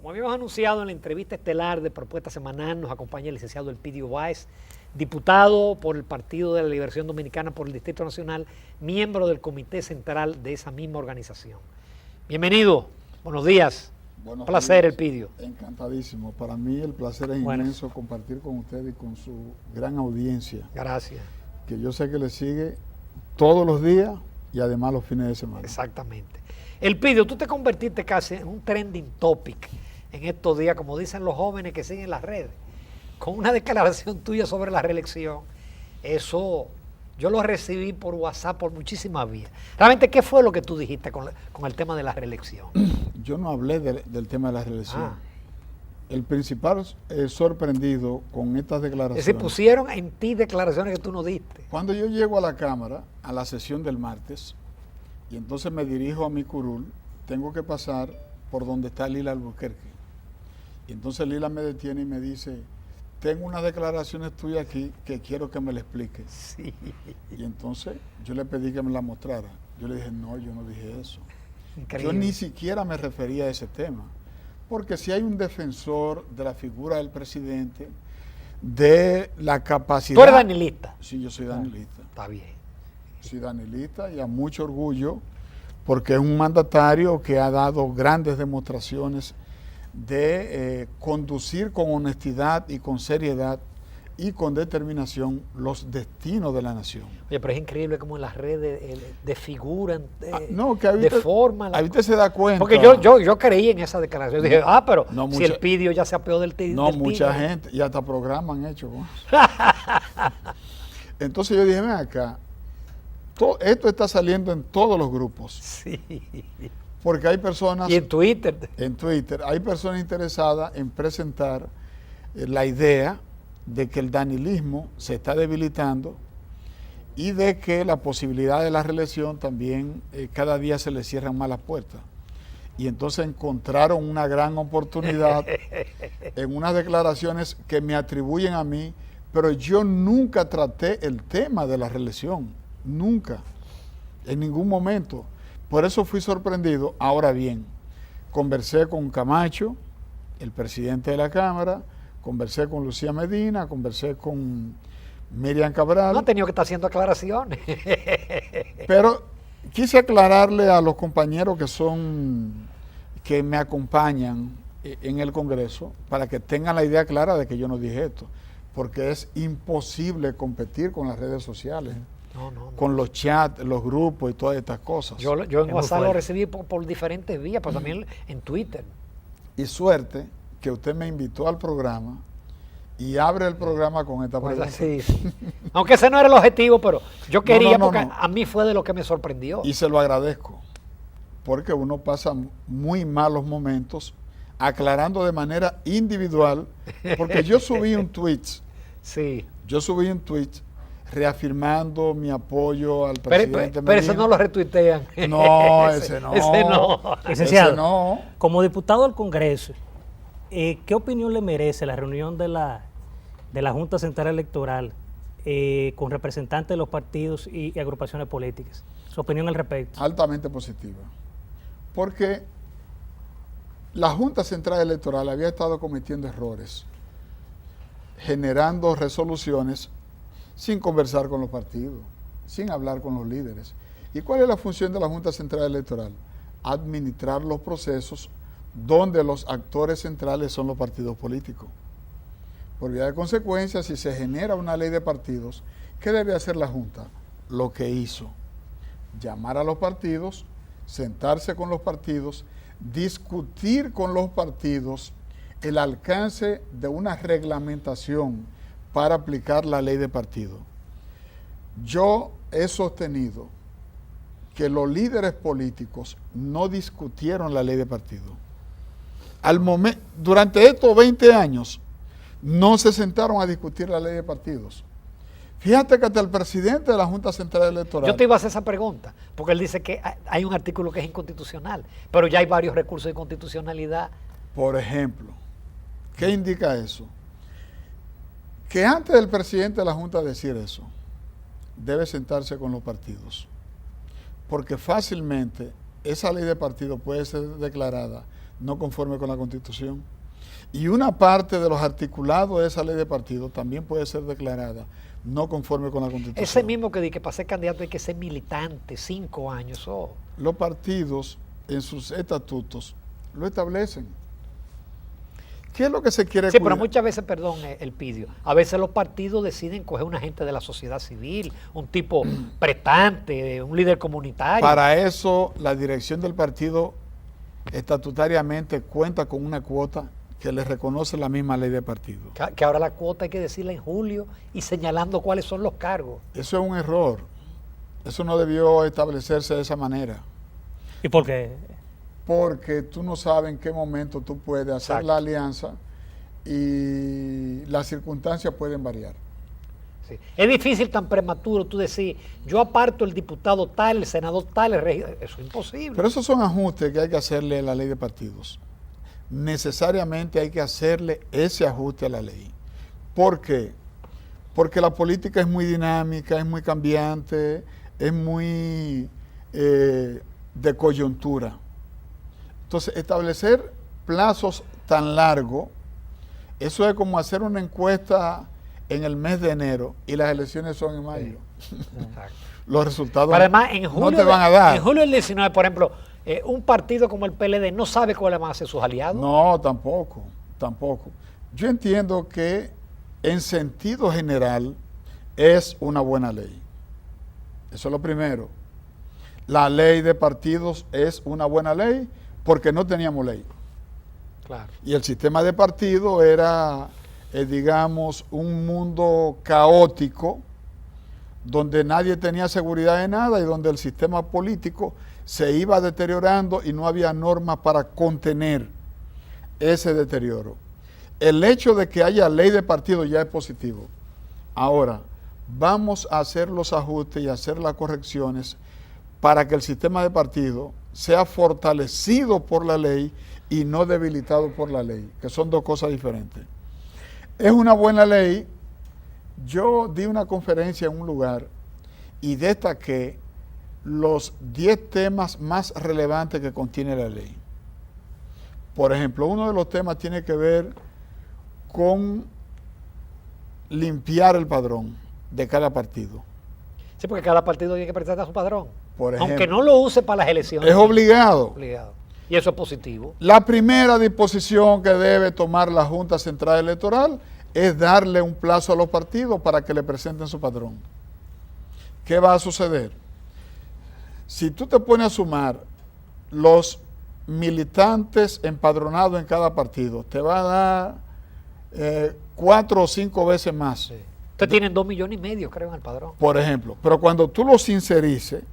Como habíamos anunciado en la entrevista estelar de Propuesta Semanal, nos acompaña el licenciado Elpidio Báez, diputado por el Partido de la Liberación Dominicana por el Distrito Nacional, miembro del Comité Central de esa misma organización. Bienvenido, buenos días. Buenos placer, días. Elpidio. Encantadísimo. Para mí el placer es inmenso compartir con usted y con su gran audiencia. Gracias. Que yo sé que le sigue todos los días y además los fines de semana. Exactamente. Elpidio, tú te convertiste casi en un trending topic en estos días, como dicen los jóvenes que siguen las redes, con una declaración tuya sobre la reelección. Eso yo lo recibí por WhatsApp por muchísimas vías. Realmente, ¿qué fue lo que tú dijiste con el tema de la reelección? Yo no hablé del tema de la reelección. Ah. El principal sorprendido con estas declaraciones. Es decir, pusieron en ti declaraciones que tú no diste. Cuando yo llego a la Cámara, a la sesión del martes, y entonces me dirijo a mi curul, tengo que pasar por donde está Lila Albuquerque. Y entonces Lila me detiene y me dice, tengo unas declaraciones tuyas aquí que quiero que me las expliques. Sí. Y entonces yo le pedí que me la mostrara. Yo le dije, no, yo no dije eso. Increíble. Yo ni siquiera me refería a ese tema. Porque si hay un defensor de la figura del presidente, de la capacidad... ¿Tú eres danilista? Sí, yo soy danilista. Está bien. Soy danilista y a mucho orgullo, porque es un mandatario que ha dado grandes demostraciones de conducir con honestidad y con seriedad y con determinación los destinos de la nación. Oye, pero es increíble cómo en las redes desfiguran, no, que ahorita, deforman. Ahí usted se da cuenta. Porque yo creí en esa declaración. Dije, pero no si mucha, Elpidio ya se apeó del No, del mucha tiro. gente, y hasta programas han hecho. Entonces yo dije, ven acá, esto está saliendo en todos los grupos. Sí. Porque hay personas... Y en Twitter. En Twitter, hay personas interesadas en presentar la idea de que el danilismo se está debilitando y de que la posibilidad de la reelección también cada día se le cierran más las puertas. Y entonces encontraron una gran oportunidad en unas declaraciones que me atribuyen a mí, pero yo nunca traté el tema de la reelección, nunca, en ningún momento. Por eso fui sorprendido. Ahora bien, conversé con Camacho, el presidente de la Cámara, conversé con Lucía Medina, conversé con Miriam Cabral. No ha tenido que estar haciendo aclaraciones. Pero quise aclararle a los compañeros que me acompañan en el Congreso para que tengan la idea clara de que yo no dije esto, porque es imposible competir con las redes sociales. No. Con los chats, los grupos y todas estas cosas. Yo en WhatsApp lo recibí por diferentes vías, pero también en Twitter. Y suerte que usted me invitó al programa y abre el programa con esta pregunta. Sí. Aunque ese no era el objetivo, pero yo quería, no. porque a mí fue de lo que me sorprendió. Y se lo agradezco, porque uno pasa muy malos momentos aclarando de manera individual, porque yo subí un tweet. Sí. Yo subí un tweet reafirmando mi apoyo al presidente pero ese no lo retuitean. No, ese no. Ese no. Licenciado, ese no. Como diputado del Congreso, ¿qué opinión le merece la reunión de la Junta Central Electoral con representantes de los partidos y agrupaciones políticas? Su opinión al respecto. Altamente positiva. Porque la Junta Central Electoral había estado cometiendo errores, generando resoluciones sin conversar con los partidos, sin hablar con los líderes. ¿Y cuál es la función de la Junta Central Electoral? Administrar los procesos donde los actores centrales son los partidos políticos. Por vía de consecuencia, si se genera una ley de partidos, ¿qué debe hacer la Junta? Lo que hizo: llamar a los partidos, sentarse con los partidos, discutir con los partidos el alcance de una reglamentación para aplicar la ley de partido. Yo he sostenido que los líderes políticos no discutieron la ley de partido. Durante estos 20 años no se sentaron a discutir la ley de partidos. Fíjate que hasta el presidente de la Junta Central Electoral... Yo te iba a hacer esa pregunta, porque él dice que hay un artículo que es inconstitucional, pero ya hay varios recursos de constitucionalidad. Por ejemplo, ¿qué indica eso? Que antes del presidente de la Junta decir eso, debe sentarse con los partidos, porque fácilmente esa ley de partido puede ser declarada no conforme con la Constitución. Y una parte de los articulados de esa ley de partido también puede ser declarada no conforme con la Constitución. Ese mismo que dice que para ser candidato hay que ser militante, 5 años. Los partidos en sus estatutos lo establecen. ¿Qué es lo que se quiere Sí, cuidar? pero muchas veces, perdón, Elpidio, a veces los partidos deciden coger una gente de la sociedad civil, un tipo prestante, un líder comunitario. Para eso, la dirección del partido estatutariamente cuenta con una cuota que le reconoce la misma ley de partido. Que ahora la cuota hay que decirla en julio y señalando cuáles son los cargos. Eso es un error. Eso no debió establecerse de esa manera. ¿Y por qué? Porque tú no sabes en qué momento tú puedes hacer Exacto. la alianza y las circunstancias pueden variar. Sí. Es difícil tan prematuro tú decir, yo aparto el diputado tal, el senador tal, el regidor. Eso es imposible. Pero esos son ajustes que hay que hacerle a la ley de partidos. Necesariamente hay que hacerle ese ajuste a la ley. ¿Por qué? Porque la política es muy dinámica, es muy cambiante, es muy de coyuntura. Entonces, establecer plazos tan largos, eso es como hacer una encuesta en el mes de enero y las elecciones son en mayo. Exacto. Los resultados Pero además, en julio, no te van a dar. En julio del 19, por ejemplo, un partido como el PLD no sabe cuáles van a ser sus aliados. No, tampoco, tampoco. Yo entiendo que en sentido general es una buena ley. Eso es lo primero. La ley de partidos es una buena ley porque no teníamos ley. Claro. Y el sistema de partido era, digamos, un mundo caótico donde nadie tenía seguridad de nada y donde el sistema político se iba deteriorando y no había normas para contener ese deterioro. El hecho de que haya ley de partido ya es positivo. Ahora, vamos a hacer los ajustes y hacer las correcciones para que el sistema de partido sea fortalecido por la ley y no debilitado por la ley, que son dos cosas diferentes. Es una buena ley. Yo di una conferencia en un lugar y destaqué los 10 temas más relevantes que contiene la ley. Por ejemplo, uno de los temas tiene que ver con limpiar el padrón de cada partido. Sí, porque cada partido tiene que presentar a su padrón. Por ejemplo, aunque no lo use para las elecciones. es obligado. Obligado. Y eso es positivo. La primera disposición que debe tomar la Junta Central Electoral es darle un plazo a los partidos para que le presenten su padrón. ¿Qué va a suceder? Si tú te pones a sumar los militantes empadronados en cada partido, te va a dar 4 o 5 veces más. Sí. Ustedes tienen 2,5 millones, creo, en el padrón. Por ejemplo, pero cuando tú los sincerices,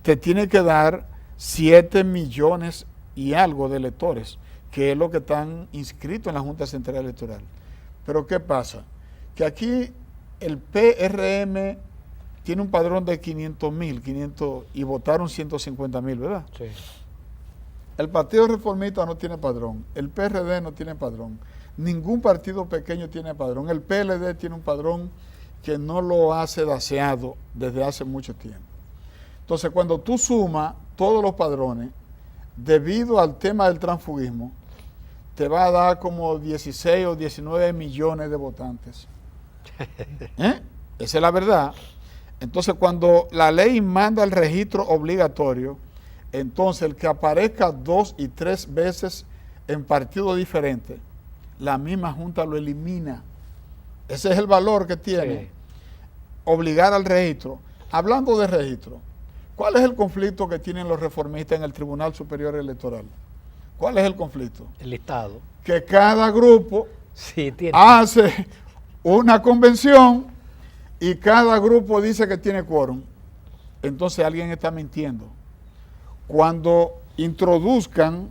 te tiene que dar 7 millones y algo de electores, que es lo que están inscritos en la Junta Central Electoral. Pero ¿qué pasa? Que aquí el PRM tiene un padrón de 500,000 y votaron 150,000, ¿verdad? Sí. El Partido Reformista no tiene padrón, el PRD no tiene padrón, ningún partido pequeño tiene padrón, el PLD tiene un padrón que no lo ha sedaceado desde hace mucho tiempo. Entonces, cuando tú sumas todos los padrones, debido al tema del transfugismo, te va a dar como 16 o 19 millones de votantes. Esa es la verdad. Entonces, cuando la ley manda el registro obligatorio, entonces el que aparezca 2 y 3 veces en partidos diferentes, la misma Junta lo elimina. Ese es el valor que tiene. Sí. Obligar al registro. Hablando de registro, ¿cuál es el conflicto que tienen los reformistas en el Tribunal Superior Electoral? ¿Cuál es el conflicto? El listado. Que cada grupo Sí, tiene. hace una convención y cada grupo dice que tiene quórum. Entonces alguien está mintiendo. Cuando introduzcan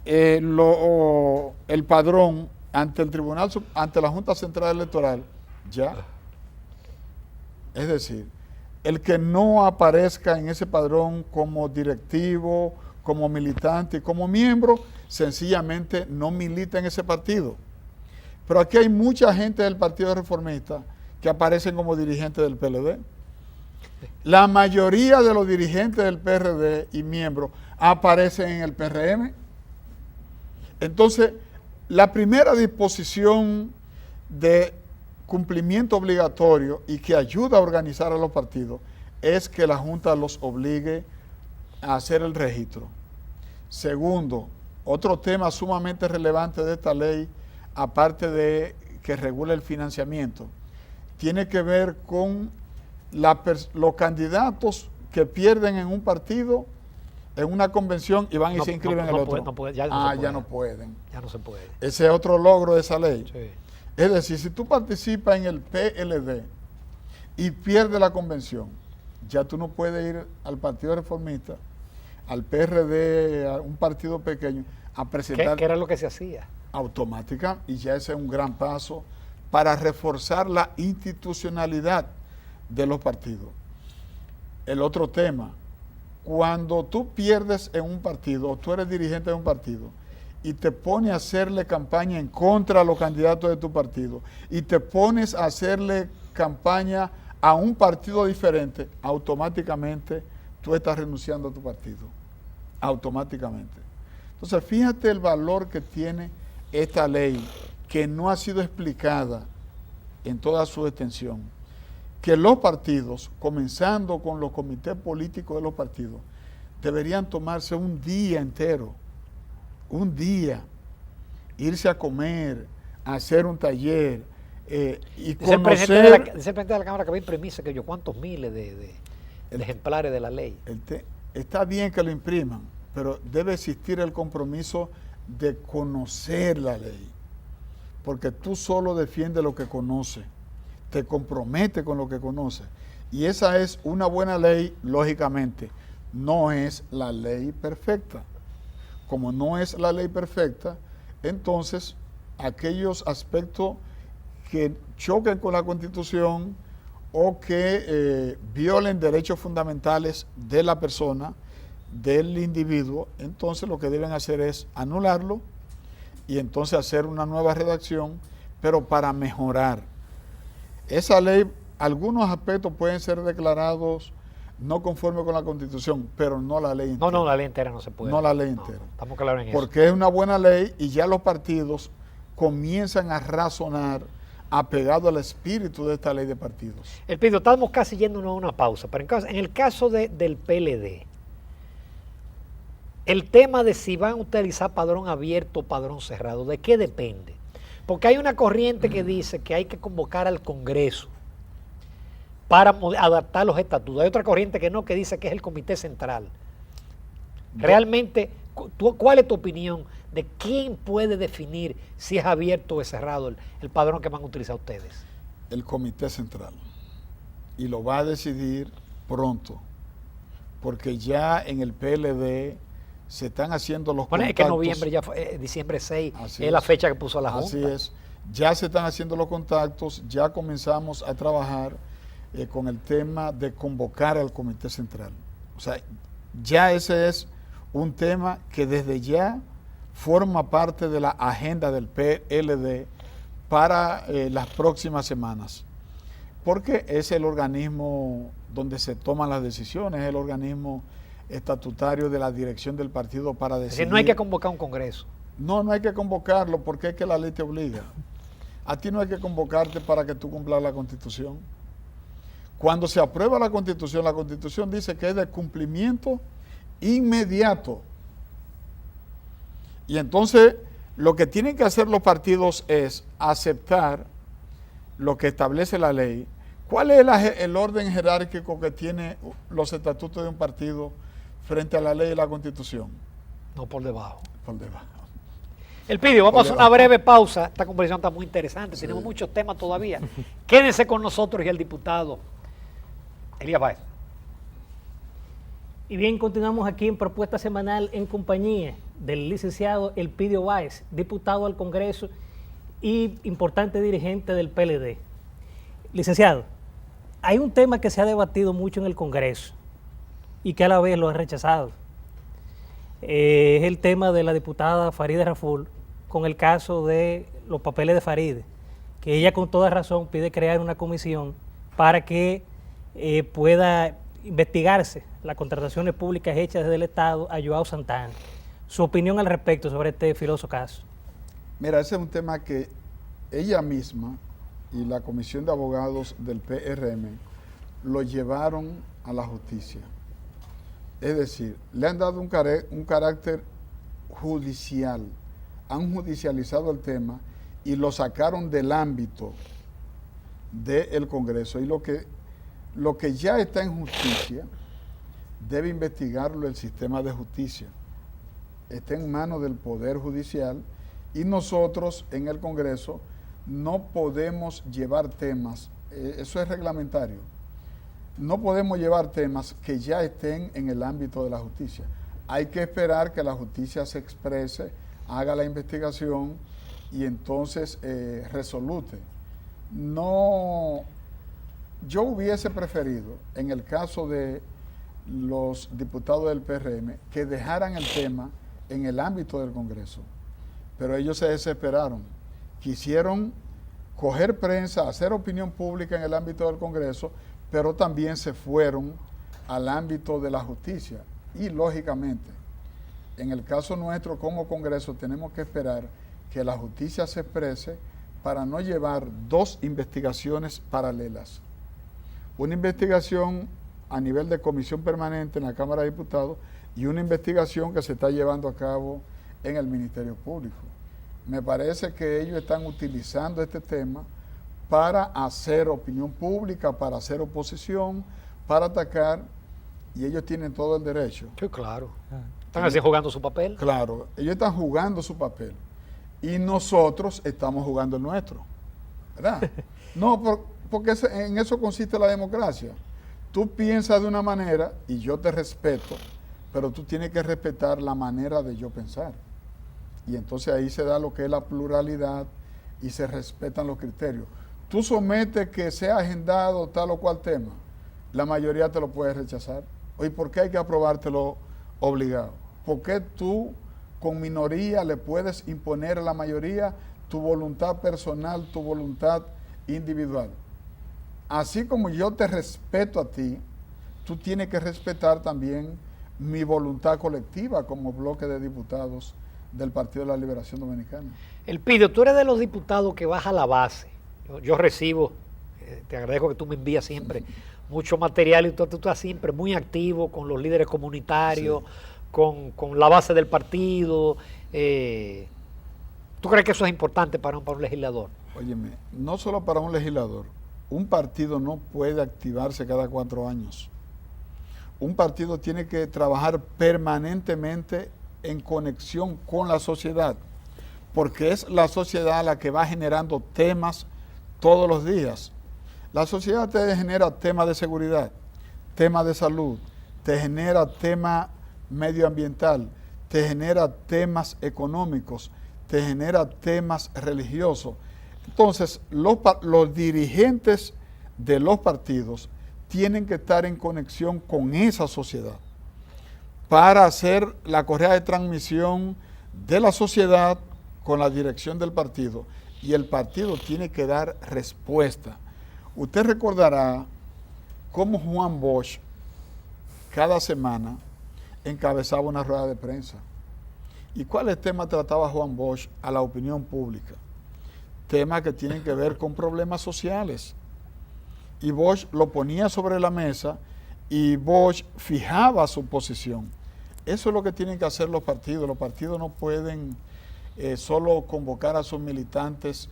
el padrón ante el tribunal, ante la Junta Central Electoral, ya. Es decir, el que no aparezca en ese padrón como directivo, como militante y como miembro, sencillamente no milita en ese partido. Pero aquí hay mucha gente del Partido Reformista que aparecen como dirigentes del PLD. La mayoría de los dirigentes del PRD y miembros aparecen en el PRM. Entonces, la primera disposición de cumplimiento obligatorio y que ayuda a organizar a los partidos es que la Junta los obligue a hacer el registro. Segundo, otro tema sumamente relevante de esta ley, aparte de que regula el financiamiento, tiene que ver con los candidatos que pierden en un partido, en una convención y van y se inscriben en el otro. Ya no pueden. Ya no se puede. Ya no se puede. Ese es otro logro de esa ley. Sí. Es decir, si tú participas en el PLD y pierdes la convención, ya tú no puedes ir al Partido Reformista, al PRD, a un partido pequeño, a presentar... ¿Qué era lo que se hacía? Automática, y ya ese es un gran paso para reforzar la institucionalidad de los partidos. El otro tema, cuando tú pierdes en un partido, o tú eres dirigente de un partido, y te pones a hacerle campaña en contra de los candidatos de tu partido, y te pones a hacerle campaña a un partido diferente, automáticamente tú estás renunciando a tu partido. Automáticamente. Entonces, fíjate el valor que tiene esta ley, que no ha sido explicada en toda su extensión, que los partidos, comenzando con los comités políticos de los partidos, deberían tomarse un día entero, un día, irse a comer, a hacer un taller y conocer... Dice el presidente de la Cámara que va a imprimirse que yo cuántos miles de ejemplares de la ley. Está bien que lo impriman, pero debe existir el compromiso de conocer la ley, porque tú solo defiendes lo que conoces, te comprometes con lo que conoces, y esa es una buena ley. Lógicamente no es la ley perfecta. Como no es la ley perfecta, entonces aquellos aspectos que choquen con la Constitución o que violen derechos fundamentales de la persona, del individuo, entonces lo que deben hacer es anularlo y entonces hacer una nueva redacción, pero para mejorar. Esa ley, algunos aspectos pueden ser declarados no conforme con la Constitución, pero no la ley entera. No, la ley entera no se puede. No la ley entera. Estamos claros en eso. Porque es una buena ley y ya los partidos comienzan a razonar apegado al espíritu de esta ley de partidos. Elpidio, estamos casi yéndonos a una pausa, pero en el caso del PLD, el tema de si van a utilizar padrón abierto o padrón cerrado, ¿de qué depende? Porque hay una corriente que dice que hay que convocar al Congreso para adaptar los estatutos. Hay otra corriente que no, que dice que es el Comité Central. Realmente, ¿cuál es tu opinión de quién puede definir si es abierto o es cerrado el padrón que van a utilizar ustedes? El Comité Central. Y lo va a decidir pronto, porque ya en el PLD se están haciendo los contactos. Es que noviembre, diciembre 6, es la fecha que puso la Junta. Así es. Ya se están haciendo los contactos, ya comenzamos a trabajar con el tema de convocar al Comité Central. O sea, ya ese es un tema que desde ya forma parte de la agenda del PLD para las próximas semanas, porque es el organismo donde se toman las decisiones, es el organismo estatutario de la dirección del partido para decidir. Es decir, no hay que convocar un congreso. No hay que convocarlo porque es que la ley te obliga. A ti no hay que convocarte para que tú cumplas la Constitución. Cuando se aprueba la Constitución dice que es de cumplimiento inmediato. Y entonces lo que tienen que hacer los partidos es aceptar lo que establece la ley. ¿Cuál es el orden jerárquico que tiene los estatutos de un partido frente a la ley y la Constitución? No, por debajo. Por debajo. Elpidio, vamos a hacer una breve pausa. Esta conversación está muy interesante. Sí. Tenemos muchos temas todavía. Quédense con nosotros y el diputado Elías Báez. Y bien, continuamos aquí en Propuesta Semanal en compañía del licenciado Elpidio Báez, diputado al Congreso y importante dirigente del PLD. Licenciado, hay un tema que se ha debatido mucho en el Congreso y que a la vez lo ha rechazado. Es el tema de la diputada Farideh Raful con el caso de los papeles de Farideh, que ella con toda razón pide crear una comisión para que pueda investigarse las contrataciones públicas hechas desde el Estado a Joao Santana. Su opinión al respecto sobre este filoso caso. Mira, ese es un tema que ella misma y la Comisión de Abogados del PRM lo llevaron a la justicia. Es decir, le han dado un carácter judicial, han judicializado el tema y lo sacaron del ámbito del Congreso. Y lo que ya está en justicia debe investigarlo el sistema de justicia. Está en manos del Poder Judicial y nosotros en el Congreso no podemos llevar temas, eso es reglamentario, no podemos llevar temas que ya estén en el ámbito de la justicia. Hay que esperar que la justicia se exprese, haga la investigación y entonces resolute. No, yo hubiese preferido, en el caso de los diputados del PRM, que dejaran el tema en el ámbito del Congreso, pero ellos se desesperaron, quisieron coger prensa, hacer opinión pública en el ámbito del Congreso, pero también se fueron al ámbito de la justicia. Y lógicamente, en el caso nuestro como Congreso tenemos que esperar que la justicia se exprese para no llevar dos investigaciones paralelas. Una investigación a nivel de comisión permanente en la Cámara de Diputados y una investigación que se está llevando a cabo en el Ministerio Público. Me parece que ellos están utilizando este tema para hacer opinión pública, para hacer oposición, para atacar, y ellos tienen todo el derecho. Sí, claro. Están así jugando su papel. Claro, ellos están jugando su papel y nosotros estamos jugando el nuestro, ¿verdad? No, porque en eso consiste la democracia. Tú piensas de una manera y yo te respeto, pero tú tienes que respetar la manera de yo pensar. Y entonces ahí se da lo que es la pluralidad y se respetan los criterios. Tú sometes que sea agendado tal o cual tema, la mayoría te lo puede rechazar. Oye, ¿por qué hay que aprobártelo obligado? ¿Por qué tú con minoría le puedes imponer a la mayoría tu voluntad personal, tu voluntad individual? Así como yo te respeto a ti, tú tienes que respetar también mi voluntad colectiva como bloque de diputados del Partido de la Liberación Dominicana. Elpidio, tú eres de los diputados que vas a la base. Yo recibo, te agradezco que tú me envías siempre mucho material y tú estás siempre muy activo con los líderes comunitarios, sí, con la base del partido. ¿Tú crees que eso es importante para un legislador? Óyeme, no solo para un legislador. Un partido no puede activarse cada 4 años. Un partido tiene que trabajar permanentemente en conexión con la sociedad, porque es la sociedad la que va generando temas todos los días. La sociedad te genera temas de seguridad, temas de salud, te genera tema medioambiental, te genera temas económicos, te genera temas religiosos. Entonces, los dirigentes de los partidos tienen que estar en conexión con esa sociedad para hacer la correa de transmisión de la sociedad con la dirección del partido. Y el partido tiene que dar respuesta. Usted recordará cómo Juan Bosch cada semana encabezaba una rueda de prensa. ¿Y cuáles temas trataba Juan Bosch a la opinión pública? Temas que tienen que ver con problemas sociales. Y Bosch lo ponía sobre la mesa y Bosch fijaba su posición. Eso es lo que tienen que hacer los partidos. Los partidos no pueden solo convocar a sus militantes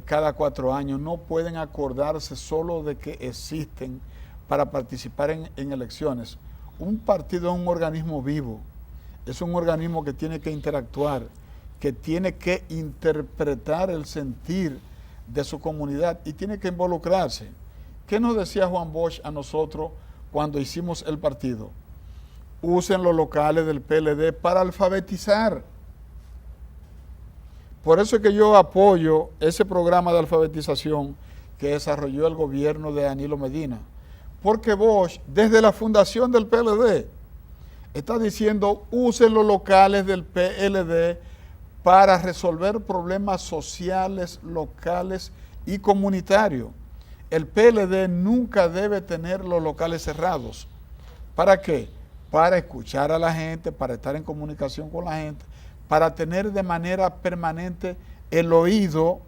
cada 4 años, no pueden acordarse solo de que existen para participar en elecciones. Un partido es un organismo vivo, es un organismo que tiene que interactuar, que tiene que interpretar el sentir de su comunidad y tiene que involucrarse. ¿Qué nos decía Juan Bosch a nosotros cuando hicimos el partido? Usen los locales del PLD para alfabetizar. Por eso es que yo apoyo ese programa de alfabetización que desarrolló el gobierno de Danilo Medina. Porque Bosch, desde la fundación del PLD, está diciendo, usen los locales del PLD para resolver problemas sociales, locales y comunitarios. El PLD nunca debe tener los locales cerrados. ¿Para qué? para escuchar a la gente, para estar en comunicación con la gente, para tener de manera permanente el oído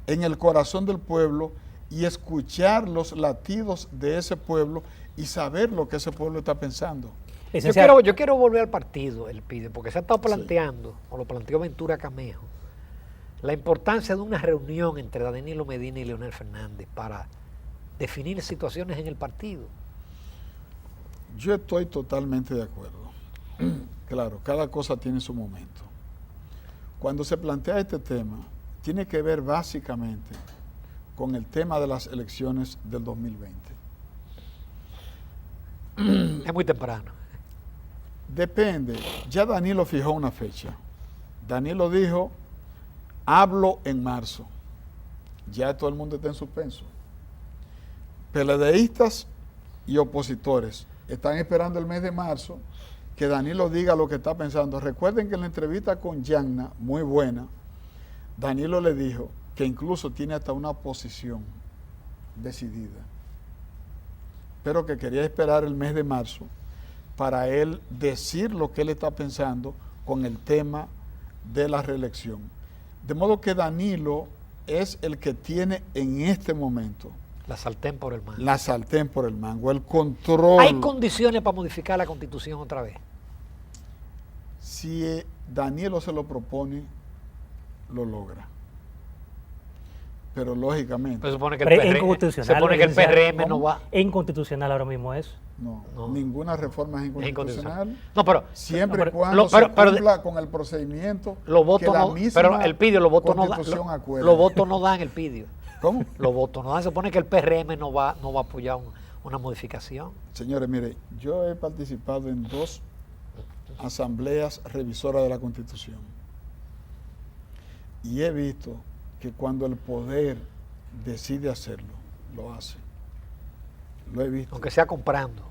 en el corazón del pueblo y escuchar los latidos de ese pueblo y saber lo que ese pueblo está pensando. Yo quiero volver al partido, el PIDE, porque se ha estado planteando, o lo planteó Ventura Camejo, la importancia de una reunión entre Danilo Medina y Leonel Fernández para definir situaciones en el partido. Yo estoy totalmente de acuerdo. Claro, cada cosa tiene su momento. Cuando se plantea este tema, tiene que ver básicamente con el tema de las elecciones del 2020. Es muy temprano. Depende. Ya Danilo fijó una fecha. Danilo dijo, hablo en marzo. Ya todo el mundo está en suspenso. PLDistas y opositores están esperando el mes de marzo que Danilo diga lo que está pensando. Recuerden que en la entrevista con Yagna, muy buena, Danilo le dijo que incluso tiene hasta una posición decidida, pero que quería esperar el mes de marzo para él decir lo que él está pensando con el tema de la reelección. De modo que Danilo es el que tiene en este momento la sartén por el mango. La sartén por el mango, el control. ¿Hay condiciones para modificar la Constitución otra vez? Si Danilo se lo propone, lo logra. Pero lógicamente. Pero supone que el PRM no va. Es inconstitucional ahora mismo eso. No, ninguna reforma es inconstitucional. No, pero siempre y cuando se cumpla con el procedimiento que la misma pero el PIDIO, los votos no dan. Los votos no dan el PIDIO. ¿Cómo? Los votos no dan. Se supone que el PRM no va a apoyar una modificación. Señores, mire, yo he participado en 2 asambleas revisoras de la Constitución y he visto que cuando el poder decide hacerlo, lo hace. Lo he visto. Aunque sea comprando.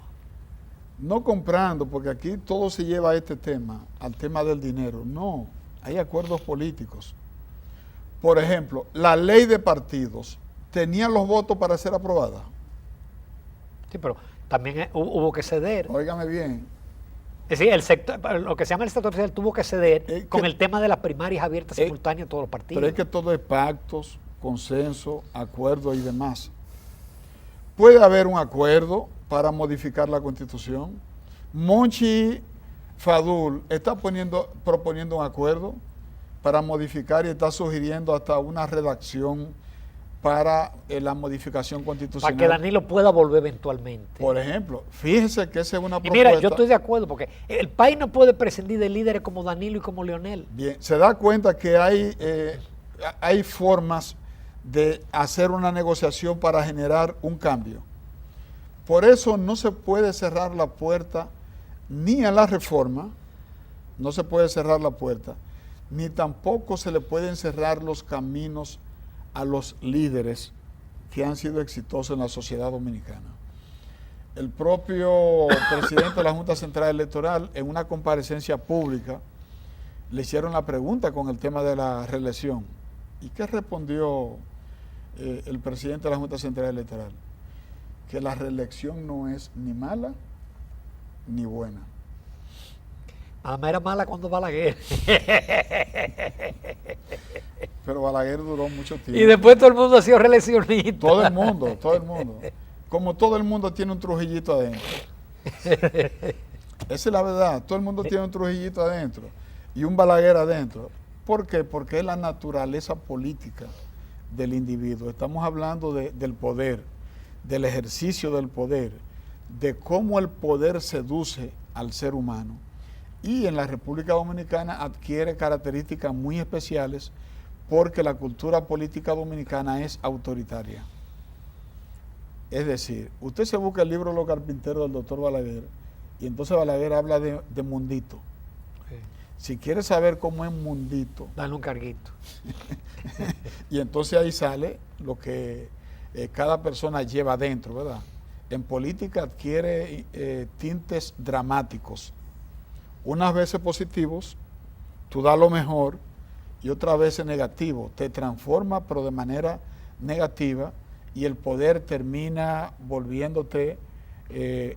No comprando, porque aquí todo se lleva a este tema, al tema del dinero. No, hay acuerdos políticos. Por ejemplo, la ley de partidos tenía los votos para ser aprobada. Sí, pero también hubo que ceder. Óigame bien. Es decir, el sector, lo que se llama el sector social tuvo que ceder con el tema de las primarias abiertas simultáneas a todos los partidos. Pero es que todo es pactos, consenso, acuerdos y demás. Puede haber un acuerdo para modificar la Constitución. Monchi Fadul está proponiendo un acuerdo para modificar y está sugiriendo hasta una redacción para la modificación constitucional. Para que Danilo pueda volver eventualmente. Por ejemplo, fíjese que esa es una propuesta. Y mira, yo estoy de acuerdo, porque el país no puede prescindir de líderes como Danilo y como Leonel. Bien, se da cuenta que hay formas de hacer una negociación para generar un cambio. Por eso no se puede cerrar la puerta ni a la reforma, no se puede cerrar la puerta, ni tampoco se le pueden cerrar los caminos a los líderes que han sido exitosos en la sociedad dominicana. El propio presidente de la Junta Central Electoral, en una comparecencia pública, le hicieron la pregunta con el tema de la reelección. ¿Y qué respondió el presidente de la Junta Central Electoral? Que la reelección no es ni mala ni buena. Además era mala cuando Balaguer. Pero Balaguer duró mucho tiempo. Y después todo el mundo ha sido reeleccionista. Todo el mundo. Como todo el mundo tiene un Trujillito adentro. Esa es la verdad. Todo el mundo tiene un Trujillito adentro y un Balaguer adentro. ¿Por qué? Porque es la naturaleza política del individuo. Estamos hablando del poder, del ejercicio del poder, de cómo el poder seduce al ser humano. Y en la República Dominicana adquiere características muy especiales porque la cultura política dominicana es autoritaria. Es decir, usted se busca el libro Los Carpinteros del doctor Balaguer y entonces Balaguer habla de mundito. Sí. Si quiere saber cómo es mundito, dale un carguito. Y entonces ahí sale lo que cada persona lleva adentro, ¿verdad? En política adquiere tintes dramáticos. Unas veces positivos, tú das lo mejor, y otras veces negativos. Te transforma, pero de manera negativa, y el poder termina volviéndote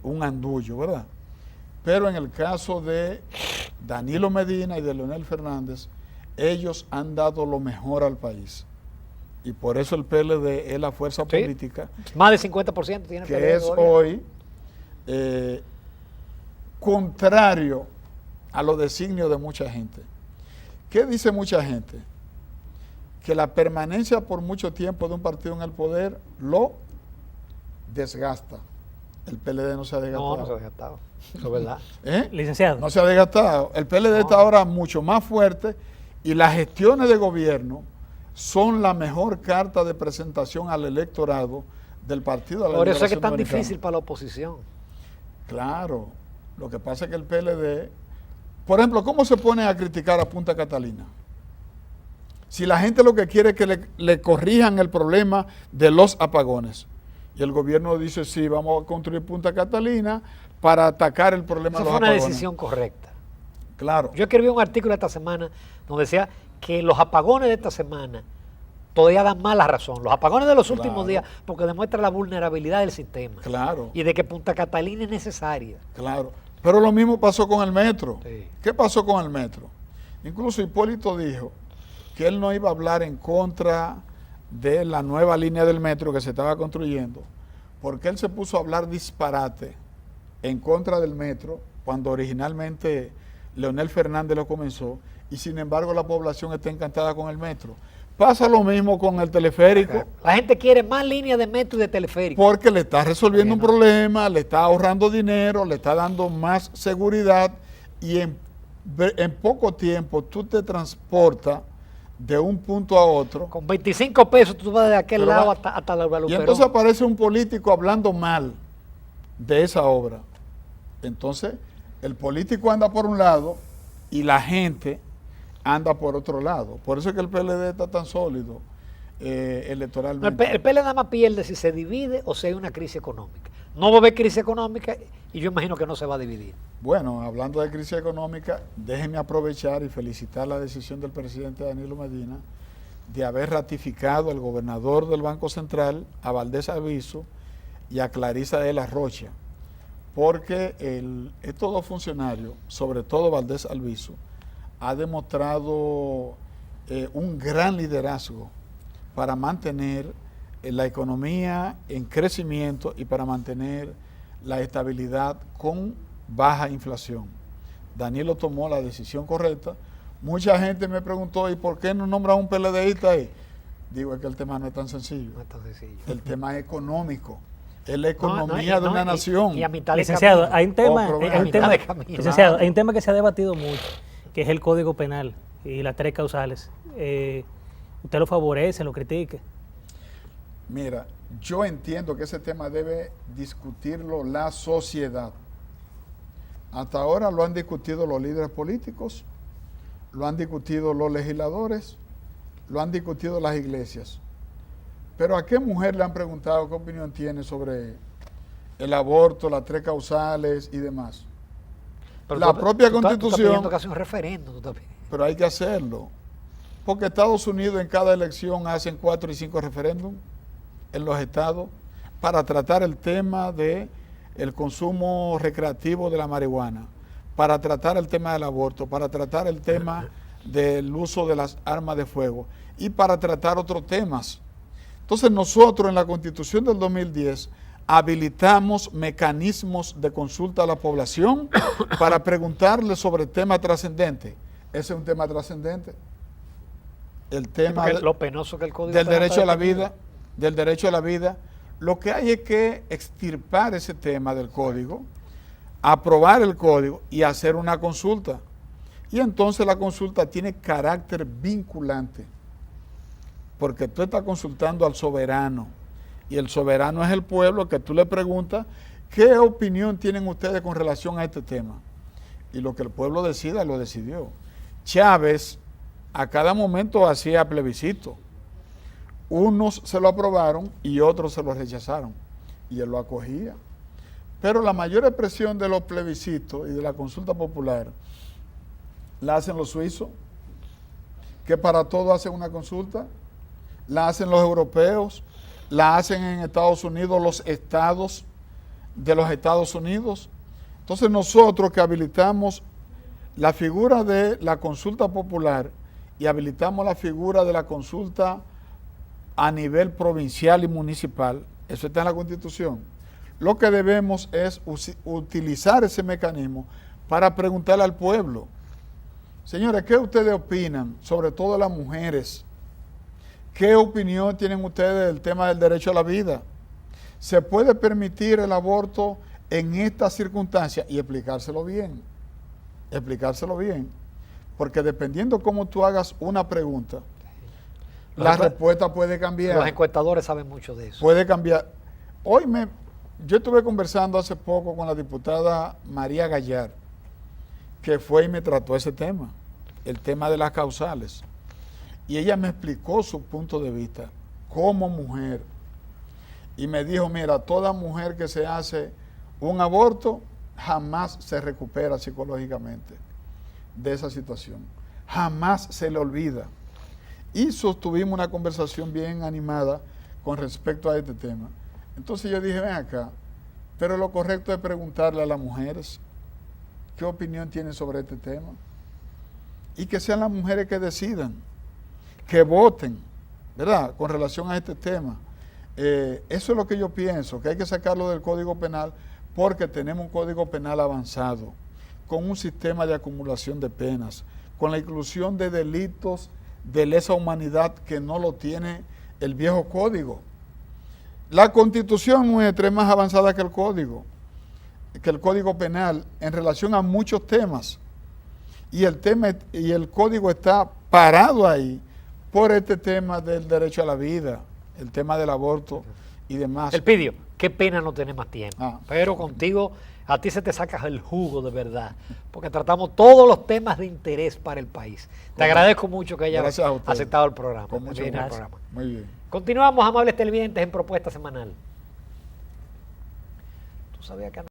un andullo, ¿verdad? Pero en el caso de Danilo Medina y de Leonel Fernández, ellos han dado lo mejor al país. Y por eso el PLD es la fuerza política Más del 50% tiene el que PLD es todavía. hoy contrario a los designios de mucha gente. ¿Qué dice mucha gente? Que la permanencia por mucho tiempo de un partido en el poder lo desgasta. El PLD no se ha desgastado. No se ha desgastado. Eso es verdad. ¿Eh? Licenciado. No se ha desgastado. El PLD está ahora mucho más fuerte y las gestiones de gobierno son la mejor carta de presentación al electorado del Partido de la Por eso es que Liberación es tan Dominicana. difícil para la oposición. Claro, lo que pasa es que el PLD, por ejemplo, ¿cómo se pone a criticar a Punta Catalina? Si la gente lo que quiere es que le corrijan el problema de los apagones. Y el gobierno dice, sí, vamos a construir Punta Catalina para atacar el problema Esa de los fue una apagones. decisión correcta. Claro. Yo escribí un artículo esta semana donde decía que los apagones de esta semana todavía dan más la razón. Los apagones de los últimos Claro. días, porque demuestra la vulnerabilidad del sistema. Claro. Y de que Punta Catalina es necesaria. Claro, pero lo mismo pasó con el metro. Sí. ¿Qué pasó con el metro? Incluso Hipólito dijo que él no iba a hablar en contra de la nueva línea del metro que se estaba construyendo, porque él se puso a hablar disparate en contra del metro cuando originalmente Leonel Fernández lo comenzó, y sin embargo la población está encantada con el metro. Pasa lo mismo con el teleférico. La gente quiere más líneas de metro y de teleférico. Porque le está resolviendo un Bueno. problema, le está ahorrando dinero, le está dando más seguridad y en poco tiempo tú te transportas de un punto a otro. Con 25 pesos tú vas de aquel Pero lado va- hasta la Y entonces aparece un político hablando mal de esa obra. Entonces el político anda por un lado y la gente anda por otro lado. Por eso es que el PLD está tan sólido electoralmente. El PL nada más pierde si se divide o si hay una crisis económica. No va a haber crisis económica y yo imagino que no se va a dividir. Bueno, hablando de crisis económica, déjenme aprovechar y felicitar la decisión del presidente Danilo Medina de haber ratificado al gobernador del Banco Central, a Valdés Alviso y a Clarisa de la Rocha, porque estos dos funcionarios, sobre todo Valdés Alviso, ha demostrado un gran liderazgo para mantener la economía en crecimiento y para mantener la estabilidad con baja inflación. Danilo tomó la decisión correcta. Mucha gente me preguntó, ¿y por qué no nombra un PLDista ahí? Digo, es que el tema no es tan sencillo. No es tan sencillo. El tema es económico. Es la No, economía de no, una nación. Y a mitad de Licenciado, camino. hay un tema, Oh, pero hay un a tema- mitad de camino. licenciado, hay un tema que se ha debatido mucho, que es el Código Penal y las 3 causales. ¿Usted lo favorece, lo critica? Mira, yo entiendo que ese tema debe discutirlo la sociedad. Hasta ahora lo han discutido los líderes políticos, lo han discutido los legisladores, lo han discutido las iglesias. Pero ¿a qué mujer le han preguntado qué opinión tiene sobre el aborto, las 3 causales y demás? Pero La tú- propia tú estás Constitución- pidiendo casi un referéndum. tú estás pidiendo. Pero hay que hacerlo. Porque Estados Unidos en cada elección hacen 4 y 5 referéndums en los estados para tratar el tema de el consumo recreativo de la marihuana, para tratar el tema del aborto, para tratar el tema del uso de las armas de fuego y para tratar otros temas. Entonces nosotros en la Constitución del 2010 habilitamos mecanismos de consulta a la población para preguntarle sobre temas trascendentes. Ese es un tema trascendente. El Sí, tema porque de- lo penoso que el código del penal derecho está a la definido. vida, del derecho a la vida. Lo que hay es que extirpar ese tema del código, aprobar el código y hacer una consulta. Y entonces la consulta tiene carácter vinculante, porque tú estás consultando al soberano, y el soberano es el pueblo que tú le preguntas, ¿qué opinión tienen ustedes con relación a este tema? Y lo que el pueblo decida, lo decidió. Chávez a cada momento hacía plebiscito. Unos se lo aprobaron y otros se lo rechazaron. Y él lo acogía. Pero la mayor expresión de los plebiscitos y de la consulta popular la hacen los suizos, que para todo hacen una consulta, la hacen los europeos, la hacen en Estados Unidos los estados de los Estados Unidos. Entonces nosotros que habilitamos la figura de la consulta popular y habilitamos la figura de la consulta a nivel provincial y municipal, eso está en la Constitución, lo que debemos es utilizar ese mecanismo para preguntarle al pueblo, señores, ¿qué ustedes opinan, sobre todo las mujeres? ¿Qué opinión tienen ustedes del tema del derecho a la vida? ¿Se puede permitir el aborto en estas circunstancias? Y explicárselo bien, porque dependiendo cómo tú hagas una pregunta, la respuesta puede cambiar. Los encuestadores saben mucho de eso. Puede cambiar. Yo estuve conversando hace poco con la diputada María Gallar, que fue y me trató ese tema, el tema de las causales. Y ella me explicó su punto de vista como mujer. Y me dijo, mira, toda mujer que se hace un aborto jamás se recupera psicológicamente de esa situación. Jamás se le olvida. Y sostuvimos una conversación bien animada con respecto a este tema. Entonces yo dije, ven acá, pero lo correcto es preguntarle a las mujeres qué opinión tienen sobre este tema. Y que sean las mujeres que decidan, que voten, ¿verdad?, con relación a este tema. Eso es lo que yo pienso, que hay que sacarlo del Código Penal porque tenemos un Código Penal avanzado, con un sistema de acumulación de penas, con la inclusión de delitos de lesa humanidad que no lo tiene el viejo código. La Constitución nuestra es más avanzada que el Código Penal en relación a muchos temas. Y el Código está parado ahí por este tema del derecho a la vida, el tema del aborto y demás. Elpidio, qué pena no tener más tiempo. Pero contigo, a ti se te saca el jugo de verdad, porque tratamos todos los temas de interés para el país. Te agradezco mucho que hayas aceptado el programa. Con mucho gusto. Muy bien. Continuamos, amables televidentes, en Propuesta Semanal. ¿Tú sabías que